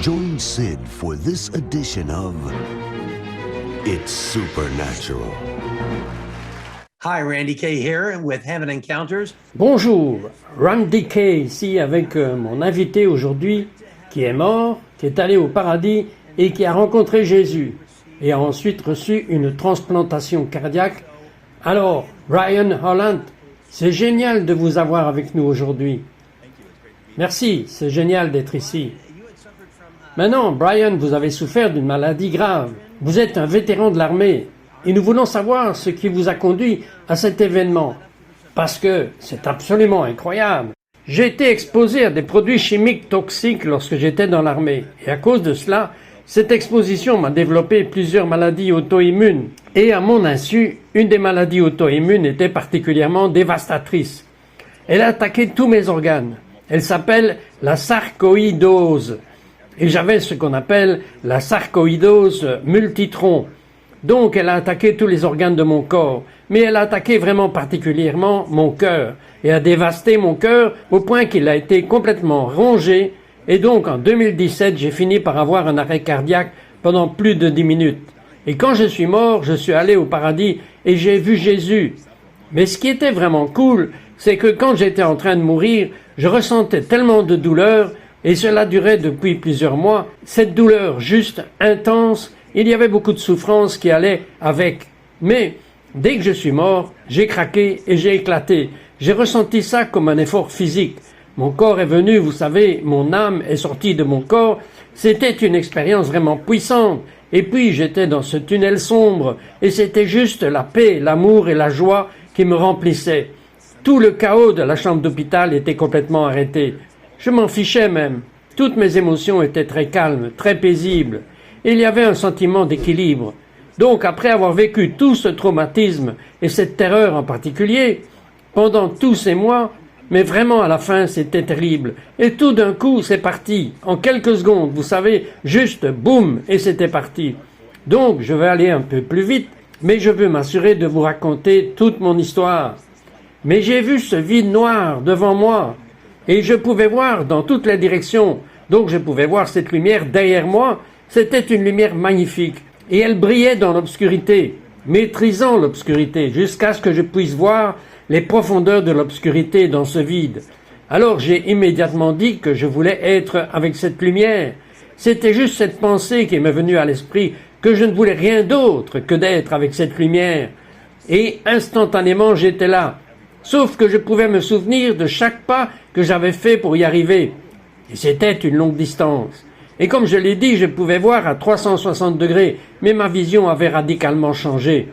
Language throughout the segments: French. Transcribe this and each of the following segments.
Join Sid for this edition of It's Supernatural. Hi, Randy Kay here with Heaven Encounters. Bonjour, Randy Kay ici avec mon invité aujourd'hui qui est mort, qui est allé au paradis et qui a rencontré Jésus et a ensuite reçu une transplantation cardiaque. Alors, Brian Holland, c'est génial de vous avoir avec nous aujourd'hui. Merci, c'est génial d'être ici. Maintenant, Brian, vous avez souffert d'une maladie grave. Vous êtes un vétéran de l'armée et nous voulons savoir ce qui vous a conduit à cet événement. Parce que c'est absolument incroyable. J'ai été exposé à des produits chimiques toxiques lorsque j'étais dans l'armée. Et à cause de cela, cette exposition m'a développé plusieurs maladies auto-immunes. Et à mon insu, une des maladies auto-immunes était particulièrement dévastatrice. Elle a attaqué tous mes organes. Elle s'appelle la sarcoïdose. Et j'avais ce qu'on appelle la sarcoïdose multitron. Donc elle a attaqué tous les organes de mon corps, mais elle a attaqué vraiment particulièrement mon cœur, et a dévasté mon cœur au point qu'il a été complètement rongé, et donc en 2017 j'ai fini par avoir un arrêt cardiaque pendant plus de 10 minutes. Et quand je suis mort, je suis allé au paradis et j'ai vu Jésus. Mais ce qui était vraiment cool, c'est que quand j'étais en train de mourir, je ressentais tellement de douleur, et cela durait depuis plusieurs mois, cette douleur juste intense. Il y avait beaucoup de souffrance qui allait avec. Mais dès que je suis mort, j'ai craqué et j'ai éclaté. J'ai ressenti ça comme un effort physique. Mon corps est venu, vous savez, mon âme est sortie de mon corps. C'était une expérience vraiment puissante. Et puis j'étais dans ce tunnel sombre et c'était juste la paix, l'amour et la joie qui me remplissaient. Tout le chaos de la chambre d'hôpital était complètement arrêté. Je m'en fichais même. Toutes mes émotions étaient très calmes, très paisibles. Il y avait un sentiment d'équilibre. Donc, après avoir vécu tout ce traumatisme et cette terreur en particulier, pendant tous ces mois, mais vraiment à la fin, c'était terrible. Et tout d'un coup, c'est parti. En quelques secondes, vous savez, juste boum, et c'était parti. Donc, je vais aller un peu plus vite, mais je veux m'assurer de vous raconter toute mon histoire. Mais j'ai vu ce vide noir devant moi, et je pouvais voir dans toutes les directions. Donc, je pouvais voir cette lumière derrière moi. C'était une lumière magnifique, et elle brillait dans l'obscurité, maîtrisant l'obscurité, jusqu'à ce que je puisse voir les profondeurs de l'obscurité dans ce vide. Alors j'ai immédiatement dit que je voulais être avec cette lumière. C'était juste cette pensée qui m'est venue à l'esprit, que je ne voulais rien d'autre que d'être avec cette lumière. Et instantanément j'étais là, sauf que je pouvais me souvenir de chaque pas que j'avais fait pour y arriver. Et c'était une longue distance. Et comme je l'ai dit, je pouvais voir à 360 degrés, mais ma vision avait radicalement changé.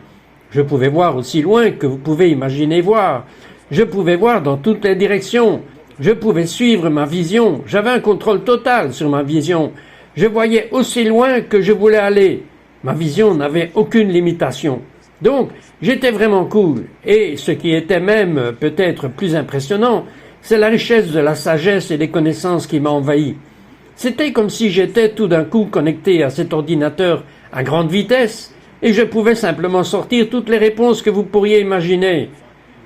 Je pouvais voir aussi loin que vous pouvez imaginer voir. Je pouvais voir dans toutes les directions. Je pouvais suivre ma vision. J'avais un contrôle total sur ma vision. Je voyais aussi loin que je voulais aller. Ma vision n'avait aucune limitation. Donc, j'étais vraiment cool. Et ce qui était même peut-être plus impressionnant, c'est la richesse de la sagesse et des connaissances qui m'a envahi. C'était comme si j'étais tout d'un coup connecté à cet ordinateur à grande vitesse et je pouvais simplement sortir toutes les réponses que vous pourriez imaginer.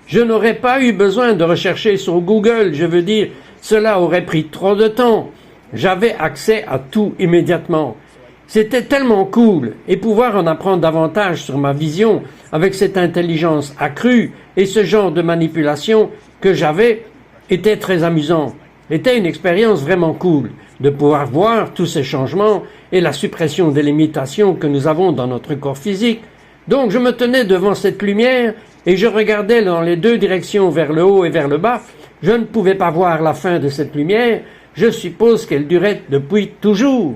Je n'aurais pas eu besoin de rechercher sur Google, je veux dire, cela aurait pris trop de temps. J'avais accès à tout immédiatement. C'était tellement cool et pouvoir en apprendre davantage sur ma vision avec cette intelligence accrue et ce genre de manipulation que j'avais était très amusant. C'était une expérience vraiment cool de pouvoir voir tous ces changements et la suppression des limitations que nous avons dans notre corps physique. Donc je me tenais devant cette lumière et je regardais dans les deux directions vers le haut et vers le bas. Je ne pouvais pas voir la fin de cette lumière. Je suppose qu'elle durait depuis toujours.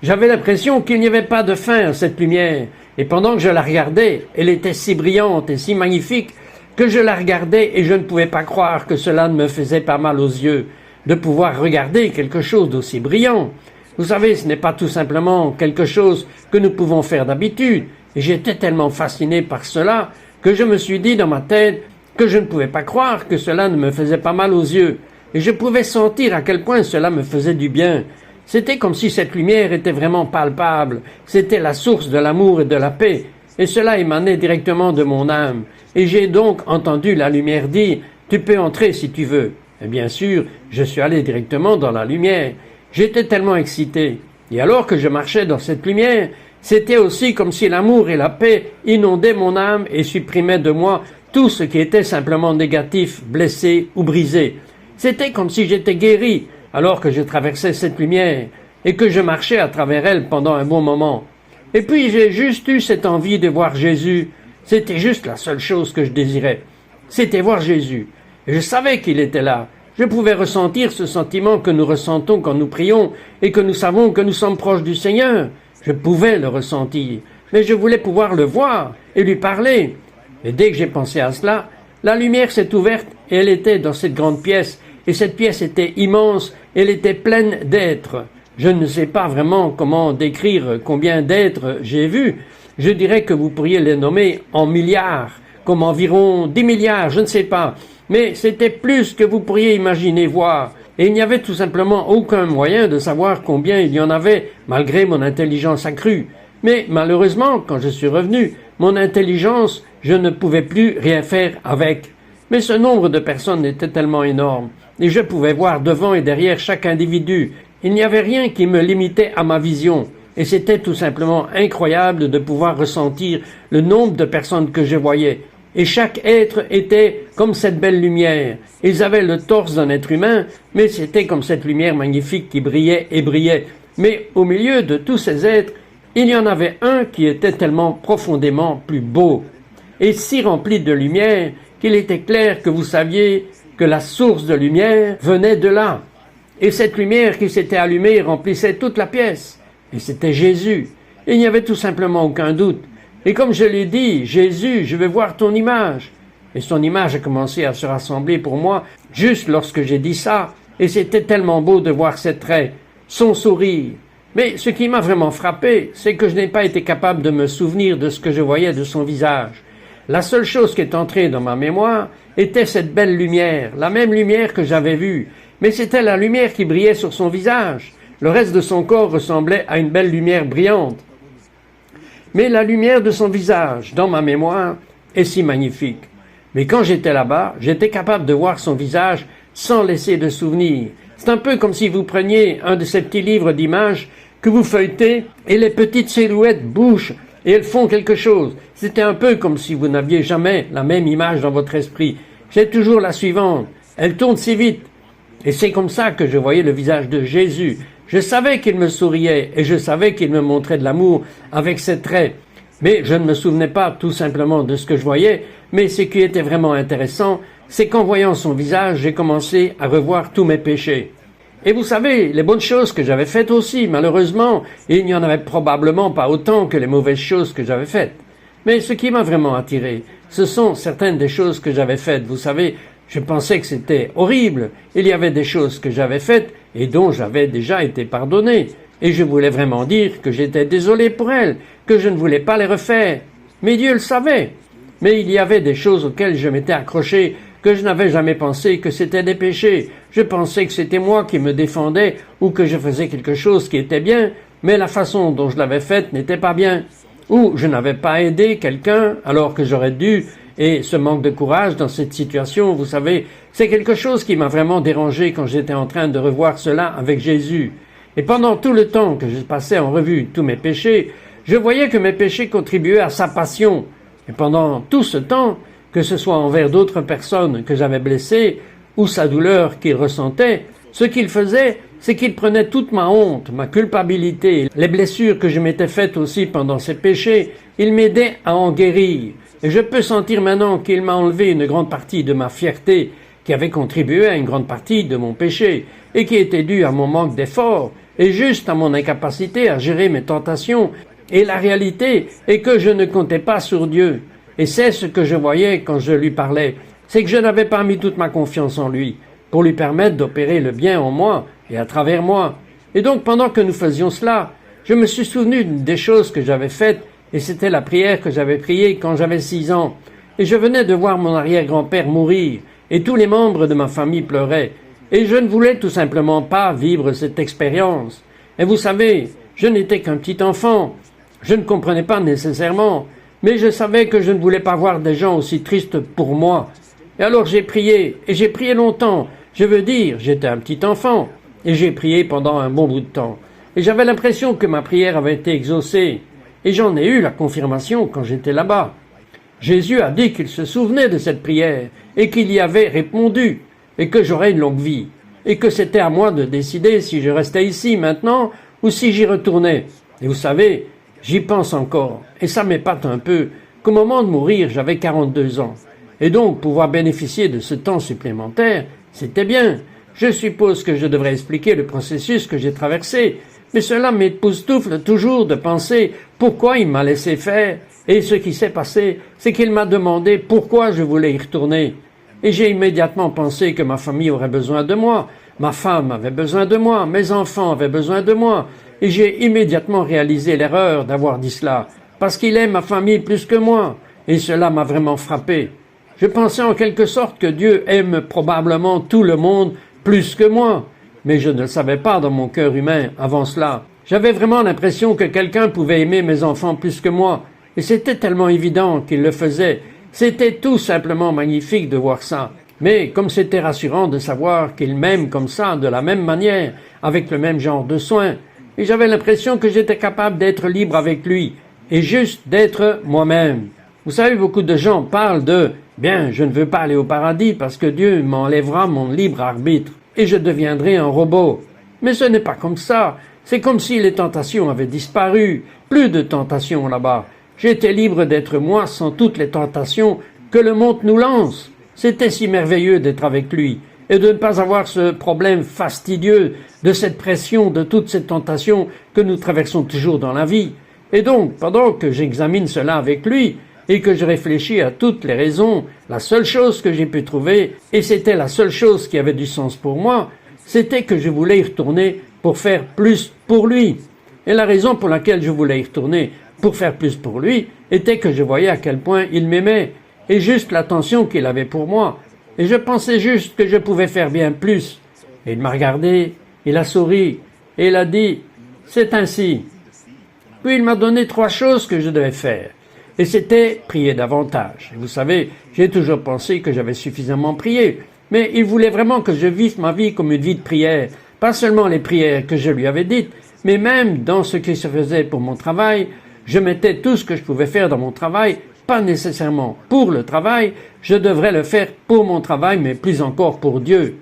J'avais l'impression qu'il n'y avait pas de fin à cette lumière. Et pendant que je la regardais, elle était si brillante et si magnifique que je la regardais et je ne pouvais pas croire que cela ne me faisait pas mal aux yeux de pouvoir regarder quelque chose d'aussi brillant. Vous savez, ce n'est pas tout simplement quelque chose que nous pouvons faire d'habitude. Et j'étais tellement fasciné par cela que je me suis dit dans ma tête que je ne pouvais pas croire que cela ne me faisait pas mal aux yeux. Et je pouvais sentir à quel point cela me faisait du bien. C'était comme si cette lumière était vraiment palpable. C'était la source de l'amour et de la paix. Et cela émanait directement de mon âme. Et j'ai donc entendu la lumière dire « Tu peux entrer si tu veux ». Et bien sûr, je suis allé directement dans la lumière. J'étais tellement excité. Et alors que je marchais dans cette lumière, c'était aussi comme si l'amour et la paix inondaient mon âme et supprimaient de moi tout ce qui était simplement négatif, blessé ou brisé. C'était comme si j'étais guéri alors que je traversais cette lumière et que je marchais à travers elle pendant un bon moment. Et puis j'ai juste eu cette envie de voir Jésus. C'était juste la seule chose que je désirais. C'était voir Jésus. Et je savais qu'il était là. Je pouvais ressentir ce sentiment que nous ressentons quand nous prions et que nous savons que nous sommes proches du Seigneur. Je pouvais le ressentir, mais je voulais pouvoir le voir et lui parler. Et dès que j'ai pensé à cela, la lumière s'est ouverte et elle était dans cette grande pièce. Et cette pièce était immense, elle était pleine d'êtres. Je ne sais pas vraiment comment décrire combien d'êtres j'ai vus. Je dirais que vous pourriez les nommer en milliards, comme environ 10 milliards, je ne sais pas. Mais c'était plus que vous pourriez imaginer voir. Et il n'y avait tout simplement aucun moyen de savoir combien il y en avait, malgré mon intelligence accrue. Mais malheureusement, quand je suis revenu, mon intelligence, je ne pouvais plus rien faire avec. Mais ce nombre de personnes était tellement énorme, et je pouvais voir devant et derrière chaque individu. Il n'y avait rien qui me limitait à ma vision, et c'était tout simplement incroyable de pouvoir ressentir le nombre de personnes que je voyais. Et chaque être était comme cette belle lumière. Ils avaient le torse d'un être humain, mais c'était comme cette lumière magnifique qui brillait et brillait. Mais au milieu de tous ces êtres, il y en avait un qui était tellement profondément plus beau, et si rempli de lumière qu'il était clair que vous saviez que la source de lumière venait de là. Et cette lumière qui s'était allumée remplissait toute la pièce. Et c'était Jésus. Il n'y avait tout simplement aucun doute. Et comme je l'ai dit, Jésus, je veux voir ton image. Et son image a commencé à se rassembler pour moi juste lorsque j'ai dit ça. Et c'était tellement beau de voir ses traits, son sourire. Mais ce qui m'a vraiment frappé, c'est que je n'ai pas été capable de me souvenir de ce que je voyais de son visage. La seule chose qui est entrée dans ma mémoire était cette belle lumière, la même lumière que j'avais vue. Mais c'était la lumière qui brillait sur son visage. Le reste de son corps ressemblait à une belle lumière brillante. Mais la lumière de son visage, dans ma mémoire, est si magnifique. Mais quand j'étais là-bas, j'étais capable de voir son visage sans laisser de souvenir. C'est un peu comme si vous preniez un de ces petits livres d'images que vous feuilletez et les petites silhouettes bougent et elles font quelque chose. C'était un peu comme si vous n'aviez jamais la même image dans votre esprit. J'ai toujours la suivante. Elle tourne si vite. Et c'est comme ça que je voyais le visage de Jésus. Je savais qu'il me souriait et je savais qu'il me montrait de l'amour avec ses traits. Mais je ne me souvenais pas tout simplement de ce que je voyais, mais ce qui était vraiment intéressant, c'est qu'en voyant son visage, j'ai commencé à revoir tous mes péchés. Et vous savez, les bonnes choses que j'avais faites aussi, malheureusement, il n'y en avait probablement pas autant que les mauvaises choses que j'avais faites. Mais ce qui m'a vraiment attiré, ce sont certaines des choses que j'avais faites. Vous savez, je pensais que c'était horrible. Il y avait des choses que j'avais faites et dont j'avais déjà été pardonné. Et je voulais vraiment dire que j'étais désolé pour elles, que je ne voulais pas les refaire. Mais Dieu le savait. Mais il y avait des choses auxquelles je m'étais accroché, que je n'avais jamais pensé que c'était des péchés. Je pensais que c'était moi qui me défendais ou que je faisais quelque chose qui était bien, mais la façon dont je l'avais faite n'était pas bien. Ou je n'avais pas aidé quelqu'un alors que j'aurais dû, et ce manque de courage dans cette situation, vous savez, c'est quelque chose qui m'a vraiment dérangé quand j'étais en train de revoir cela avec Jésus. Et pendant tout le temps que je passais en revue tous mes péchés, je voyais que mes péchés contribuaient à sa passion. Et pendant tout ce temps, que ce soit envers d'autres personnes que j'avais blessées ou sa douleur qu'il ressentait, ce qu'il faisait, c'est qu'il prenait toute ma honte, ma culpabilité, les blessures que je m'étais faites aussi pendant ces péchés, il m'aidait à en guérir. Et je peux sentir maintenant qu'il m'a enlevé une grande partie de ma fierté qui avait contribué à une grande partie de mon péché et qui était due à mon manque d'effort et juste à mon incapacité à gérer mes tentations. Et la réalité est que je ne comptais pas sur Dieu. Et c'est ce que je voyais quand je lui parlais, c'est que je n'avais pas mis toute ma confiance en lui pour lui permettre d'opérer le bien en moi et à travers moi. Et donc pendant que nous faisions cela, je me suis souvenu des choses que j'avais faites et c'était la prière que j'avais priée quand j'avais 6 ans. Et je venais de voir mon arrière-grand-père mourir et tous les membres de ma famille pleuraient. Et je ne voulais tout simplement pas vivre cette expérience. Et vous savez, je n'étais qu'un petit enfant. Je ne comprenais pas nécessairement, mais je savais que je ne voulais pas voir des gens aussi tristes pour moi. Et alors j'ai prié, et j'ai prié longtemps. Je veux dire, j'étais un petit enfant, et j'ai prié pendant un bon bout de temps. et j'avais l'impression que ma prière avait été exaucée. Et j'en ai eu la confirmation quand j'étais là-bas. Jésus a dit qu'il se souvenait de cette prière et qu'il y avait répondu et que j'aurais une longue vie et que c'était à moi de décider si je restais ici maintenant ou si j'y retournais. Et vous savez, j'y pense encore et ça m'épate un peu qu'au moment de mourir, j'avais 42 ans. Et donc, pouvoir bénéficier de ce temps supplémentaire, c'était bien. Je suppose que je devrais expliquer le processus que j'ai traversé, mais cela m'époustoufle toujours de penser pourquoi il m'a laissé faire. Et ce qui s'est passé, c'est qu'il m'a demandé pourquoi je voulais y retourner. Et j'ai immédiatement pensé que ma famille aurait besoin de moi, ma femme avait besoin de moi, mes enfants avaient besoin de moi. Et j'ai immédiatement réalisé l'erreur d'avoir dit cela, parce qu'il aime ma famille plus que moi. Et cela m'a vraiment frappé. Je pensais en quelque sorte que Dieu aime probablement tout le monde plus que moi. Mais je ne le savais pas dans mon cœur humain avant cela. J'avais vraiment l'impression que quelqu'un pouvait aimer mes enfants plus que moi. Et c'était tellement évident qu'il le faisait. C'était tout simplement magnifique de voir ça. Mais comme c'était rassurant de savoir qu'il m'aime comme ça, de la même manière, avec le même genre de soins, et j'avais l'impression que j'étais capable d'être libre avec lui, et juste d'être moi-même. Vous savez, beaucoup de gens parlent de « bien, je ne veux pas aller au paradis parce que Dieu m'enlèvera mon libre arbitre et je deviendrai un robot ». Mais ce n'est pas comme ça. C'est comme si les tentations avaient disparu. Plus de tentations là-bas. J'étais libre d'être moi sans toutes les tentations que le monde nous lance. C'était si merveilleux d'être avec lui et de ne pas avoir ce problème fastidieux de cette pression, de toutes ces tentations que nous traversons toujours dans la vie. Et donc, pendant que j'examine cela avec lui et que je réfléchis à toutes les raisons, la seule chose que j'ai pu trouver, et c'était la seule chose qui avait du sens pour moi, c'était que je voulais y retourner pour faire plus pour lui. Et la raison pour laquelle je voulais y retourner pour faire plus pour lui était que je voyais à quel point il m'aimait et juste l'attention qu'il avait pour moi. Et je pensais juste que je pouvais faire bien plus. Et il m'a regardé, il a souri et il a dit « c'est ainsi ». Puis il m'a donné 3 choses que je devais faire. Et c'était prier davantage. Vous savez, j'ai toujours pensé que j'avais suffisamment prié. Mais il voulait vraiment que je vive ma vie comme une vie de prière. Pas seulement les prières que je lui avais dites, mais même dans ce qui se faisait pour mon travail. Je mettais tout ce que je pouvais faire dans mon travail, pas nécessairement pour le travail. Je devrais le faire pour mon travail, mais plus encore pour Dieu.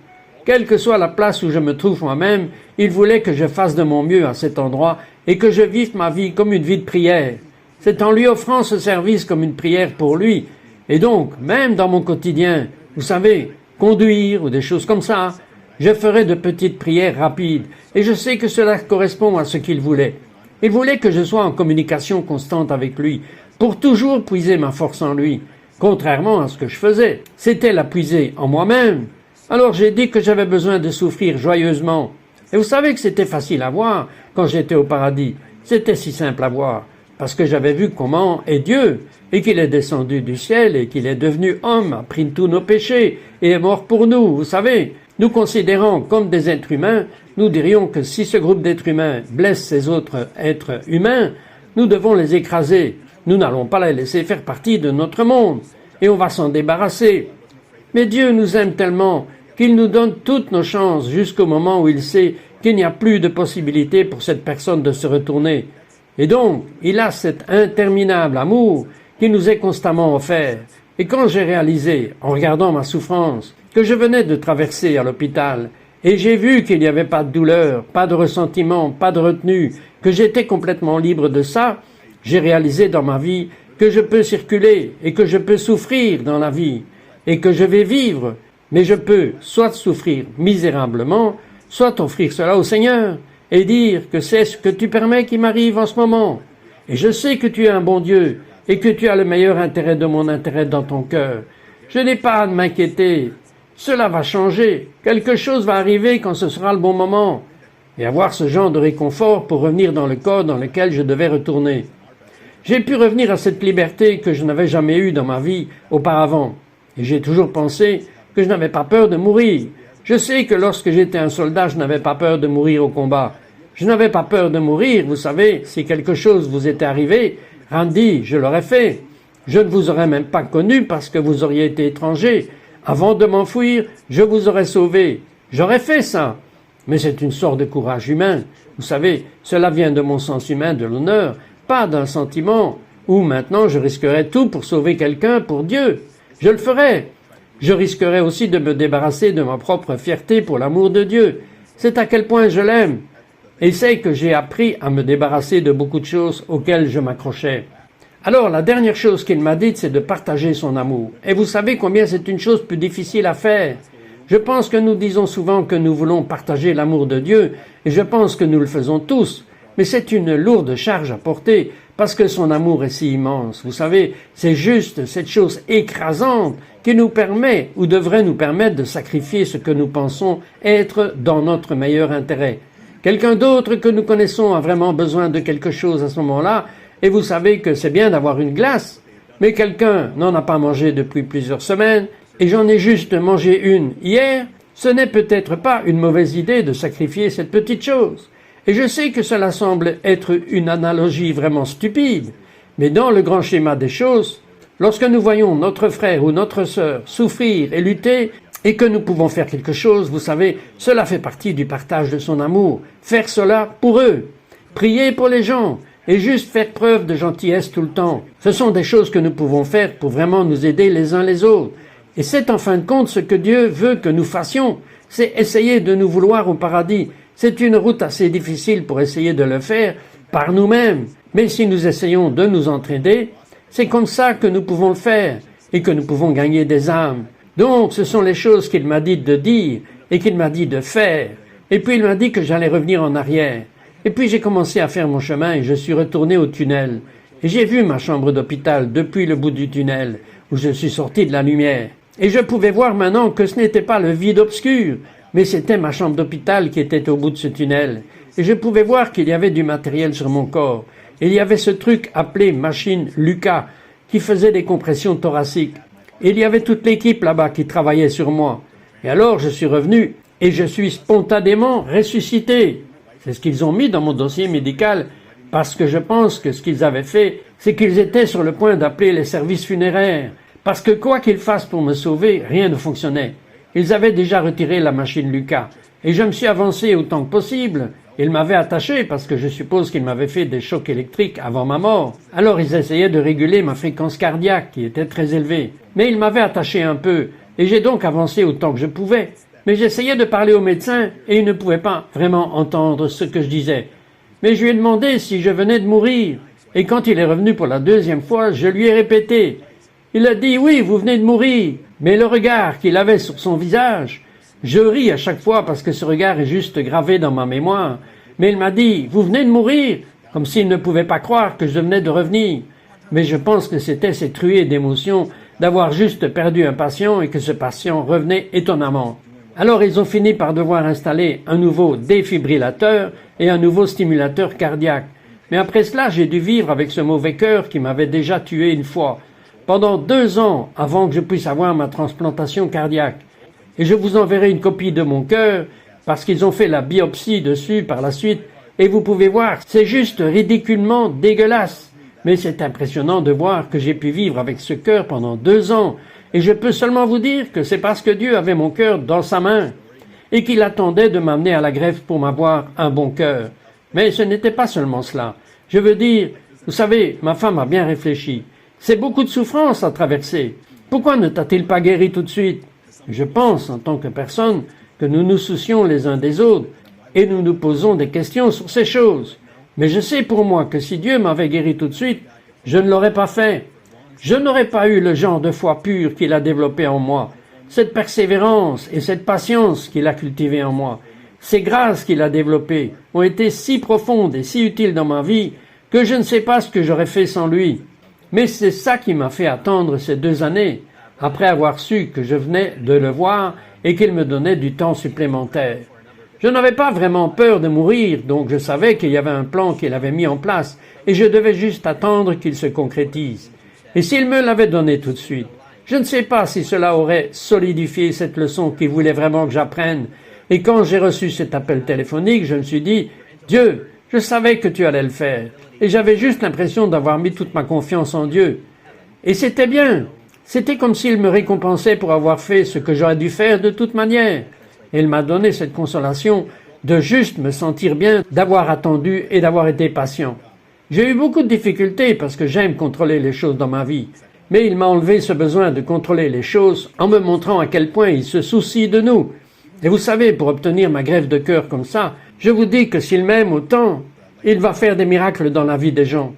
Quelle que soit la place où je me trouve moi-même, il voulait que je fasse de mon mieux à cet endroit et que je vive ma vie comme une vie de prière. C'est en lui offrant ce service comme une prière pour lui. Et donc, même dans mon quotidien, vous savez, conduire ou des choses comme ça, je ferai de petites prières rapides. Et je sais que cela correspond à ce qu'il voulait. Il voulait que je sois en communication constante avec lui, pour toujours puiser ma force en lui, contrairement à ce que je faisais. C'était la puiser en moi-même. Alors j'ai dit que j'avais besoin de souffrir joyeusement. Et vous savez que c'était facile à voir quand j'étais au paradis. C'était si simple à voir. Parce que j'avais vu comment est Dieu, et qu'il est descendu du ciel, et qu'il est devenu homme, a pris tous nos péchés, et est mort pour nous, vous savez. Nous considérant comme des êtres humains, nous dirions que si ce groupe d'êtres humains blesse ces autres êtres humains, nous devons les écraser. Nous n'allons pas les laisser faire partie de notre monde, et on va s'en débarrasser. Mais Dieu nous aime tellement qu'il nous donne toutes nos chances jusqu'au moment où il sait qu'il n'y a plus de possibilité pour cette personne de se retourner. Et donc, il a cet interminable amour qui nous est constamment offert. Et quand j'ai réalisé, en regardant ma souffrance, que je venais de traverser à l'hôpital, et j'ai vu qu'il n'y avait pas de douleur, pas de ressentiment, pas de retenue, que j'étais complètement libre de ça, j'ai réalisé dans ma vie que je peux circuler et que je peux souffrir dans la vie, et que je vais vivre, mais je peux soit souffrir misérablement, soit offrir cela au Seigneur, et dire que c'est ce que tu permets qui m'arrive en ce moment. Et je sais que tu es un bon Dieu, et que tu as le meilleur intérêt de mon intérêt dans ton cœur. Je n'ai pas à m'inquiéter. Cela va changer. Quelque chose va arriver quand ce sera le bon moment. Et avoir ce genre de réconfort pour revenir dans le corps dans lequel je devais retourner. J'ai pu revenir à cette liberté que je n'avais jamais eue dans ma vie auparavant. Et j'ai toujours pensé que je n'avais pas peur de mourir. Je sais que lorsque j'étais un soldat, je n'avais pas peur de mourir au combat. Je n'avais pas peur de mourir, vous savez, si quelque chose vous était arrivé, Randy, je l'aurais fait. Je ne vous aurais même pas connu parce que vous auriez été étranger. Avant de m'enfuir, je vous aurais sauvé. J'aurais fait ça. mais c'est une sorte de courage humain. Vous savez, cela vient de mon sens humain de l'honneur, pas d'un sentiment où maintenant je risquerais tout pour sauver quelqu'un pour Dieu. Je le ferais. Je risquerais aussi de me débarrasser de ma propre fierté pour l'amour de Dieu. C'est à quel point je l'aime. Et c'est que j'ai appris à me débarrasser de beaucoup de choses auxquelles je m'accrochais. Alors, la dernière chose qu'il m'a dite, c'est de partager son amour. Et vous savez combien c'est une chose plus difficile à faire. Je pense que nous disons souvent que nous voulons partager l'amour de Dieu, et je pense que nous le faisons tous. Mais c'est une lourde charge à porter, parce que son amour est si immense. Vous savez, c'est juste cette chose écrasante qui nous permet, ou devrait nous permettre de sacrifier ce que nous pensons être dans notre meilleur intérêt. Quelqu'un d'autre que nous connaissons a vraiment besoin de quelque chose à ce moment-là, et vous savez que c'est bien d'avoir une glace, mais quelqu'un n'en a pas mangé depuis plusieurs semaines, et j'en ai juste mangé une hier. Ce n'est peut-être pas une mauvaise idée de sacrifier cette petite chose. Et je sais que cela semble être une analogie vraiment stupide, mais dans le grand schéma des choses, lorsque nous voyons notre frère ou notre sœur souffrir et lutter, et que nous pouvons faire quelque chose, vous savez, cela fait partie du partage de son amour. Faire cela pour eux. Prier pour les gens. Et juste faire preuve de gentillesse tout le temps. Ce sont des choses que nous pouvons faire pour vraiment nous aider les uns les autres. Et c'est en fin de compte ce que Dieu veut que nous fassions. C'est essayer de nous vouloir au paradis. C'est une route assez difficile pour essayer de le faire par nous-mêmes. Mais si nous essayons de nous entraider, c'est comme ça que nous pouvons le faire et que nous pouvons gagner des âmes. Donc, ce sont les choses qu'il m'a dit de dire et qu'il m'a dit de faire. Et puis il m'a dit que j'allais revenir en arrière. Et puis j'ai commencé à faire mon chemin et je suis retourné au tunnel. Et j'ai vu ma chambre d'hôpital depuis le bout du tunnel, où je suis sorti de la lumière. Et je pouvais voir maintenant que ce n'était pas le vide obscur, mais c'était ma chambre d'hôpital qui était au bout de ce tunnel. Et je pouvais voir qu'il y avait du matériel sur mon corps. Et il y avait ce truc appelé machine Lucas, qui faisait des compressions thoraciques. Et il y avait toute l'équipe là-bas qui travaillait sur moi. Et alors je suis revenu et je suis spontanément ressuscité. C'est ce qu'ils ont mis dans mon dossier médical, parce que je pense que ce qu'ils avaient fait, c'est qu'ils étaient sur le point d'appeler les services funéraires. Parce que quoi qu'ils fassent pour me sauver, rien ne fonctionnait. Ils avaient déjà retiré la machine Lucas. Et je me suis avancé autant que possible. Ils m'avaient attaché parce que je suppose qu'ils m'avaient fait des chocs électriques avant ma mort. Alors ils essayaient de réguler ma fréquence cardiaque, qui était très élevée. Mais ils m'avaient attaché un peu, et j'ai donc avancé autant que je pouvais. Mais j'essayais de parler au médecin, et il ne pouvait pas vraiment entendre ce que je disais. Mais je lui ai demandé si je venais de mourir. Et quand il est revenu pour la deuxième fois, je lui ai répété. Il a dit « Oui, vous venez de mourir ». Mais le regard qu'il avait sur son visage, je ris à chaque fois parce que ce regard est juste gravé dans ma mémoire. Mais il m'a dit « Vous venez de mourir », comme s'il ne pouvait pas croire que je venais de revenir. Mais je pense que c'était cette truée d'émotion d'avoir juste perdu un patient et que ce patient revenait étonnamment. Alors ils ont fini par devoir installer un nouveau défibrillateur et un nouveau stimulateur cardiaque. Mais après cela, j'ai dû vivre avec ce mauvais cœur qui m'avait déjà tué une fois, pendant 2 ans avant que je puisse avoir ma transplantation cardiaque. Et je vous enverrai une copie de mon cœur, parce qu'ils ont fait la biopsie dessus par la suite, et vous pouvez voir, c'est juste ridiculement dégueulasse. Mais c'est impressionnant de voir que j'ai pu vivre avec ce cœur pendant 2 ans, et je peux seulement vous dire que c'est parce que Dieu avait mon cœur dans sa main, et qu'il attendait de m'amener à la greffe pour m'avoir un bon cœur. Mais ce n'était pas seulement cela. Je veux dire, vous savez, ma femme a bien réfléchi. C'est beaucoup de souffrance à traverser. Pourquoi ne t'a-t-il pas guéri tout de suite? Je pense, en tant que personne, que nous nous soucions les uns des autres, et nous nous posons des questions sur ces choses. Mais je sais pour moi que si Dieu m'avait guéri tout de suite, je ne l'aurais pas fait. Je n'aurais pas eu le genre de foi pure qu'il a développé en moi, cette persévérance et cette patience qu'il a cultivée en moi. Ces grâces qu'il a développées ont été si profondes et si utiles dans ma vie que je ne sais pas ce que j'aurais fait sans lui. Mais c'est ça qui m'a fait attendre ces 2 années, après avoir su que je venais de le voir et qu'il me donnait du temps supplémentaire. Je n'avais pas vraiment peur de mourir, donc je savais qu'il y avait un plan qu'il avait mis en place et je devais juste attendre qu'il se concrétise. Et s'il me l'avait donné tout de suite, je ne sais pas si cela aurait solidifié cette leçon qu'il voulait vraiment que j'apprenne. Et quand j'ai reçu cet appel téléphonique, je me suis dit, Dieu, je savais que tu allais le faire. Et j'avais juste l'impression d'avoir mis toute ma confiance en Dieu. Et c'était bien. C'était comme s'il me récompensait pour avoir fait ce que j'aurais dû faire de toute manière. Et il m'a donné cette consolation de juste me sentir bien d'avoir attendu et d'avoir été patient. J'ai eu beaucoup de difficultés parce que j'aime contrôler les choses dans ma vie. Mais il m'a enlevé ce besoin de contrôler les choses en me montrant à quel point il se soucie de nous. Et vous savez, pour obtenir ma greffe de cœur comme ça, je vous dis que s'il m'aime autant, il va faire des miracles dans la vie des gens.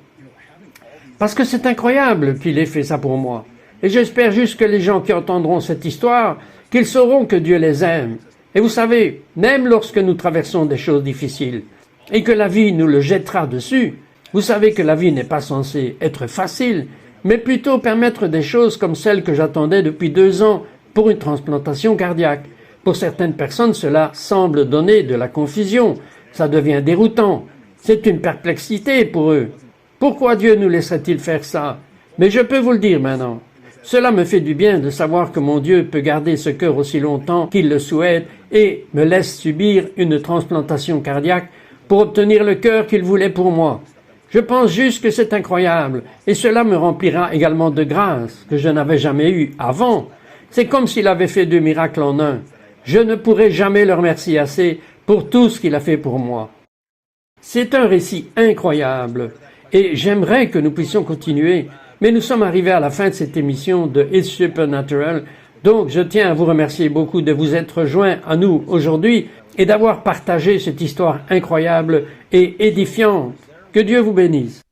Parce que c'est incroyable qu'il ait fait ça pour moi. Et j'espère juste que les gens qui entendront cette histoire, qu'ils sauront que Dieu les aime. Et vous savez, même lorsque nous traversons des choses difficiles, et que la vie nous le jettera dessus, vous savez que la vie n'est pas censée être facile, mais plutôt permettre des choses comme celles que j'attendais depuis 2 ans pour une transplantation cardiaque. Pour certaines personnes, cela semble donner de la confusion, ça devient déroutant, c'est une perplexité pour eux. Pourquoi Dieu nous laisserait-il faire ça? Mais je peux vous le dire maintenant. Cela me fait du bien de savoir que mon Dieu peut garder ce cœur aussi longtemps qu'il le souhaite et me laisse subir une transplantation cardiaque pour obtenir le cœur qu'il voulait pour moi. Je pense juste que c'est incroyable et cela me remplira également de grâce que je n'avais jamais eue avant. C'est comme s'il avait fait 2 miracles en un. Je ne pourrai jamais le remercier assez pour tout ce qu'il a fait pour moi. C'est un récit incroyable et j'aimerais que nous puissions continuer, mais nous sommes arrivés à la fin de cette émission de It's Supernatural, donc je tiens à vous remercier beaucoup de vous être joints à nous aujourd'hui et d'avoir partagé cette histoire incroyable et édifiante. Que Dieu vous bénisse.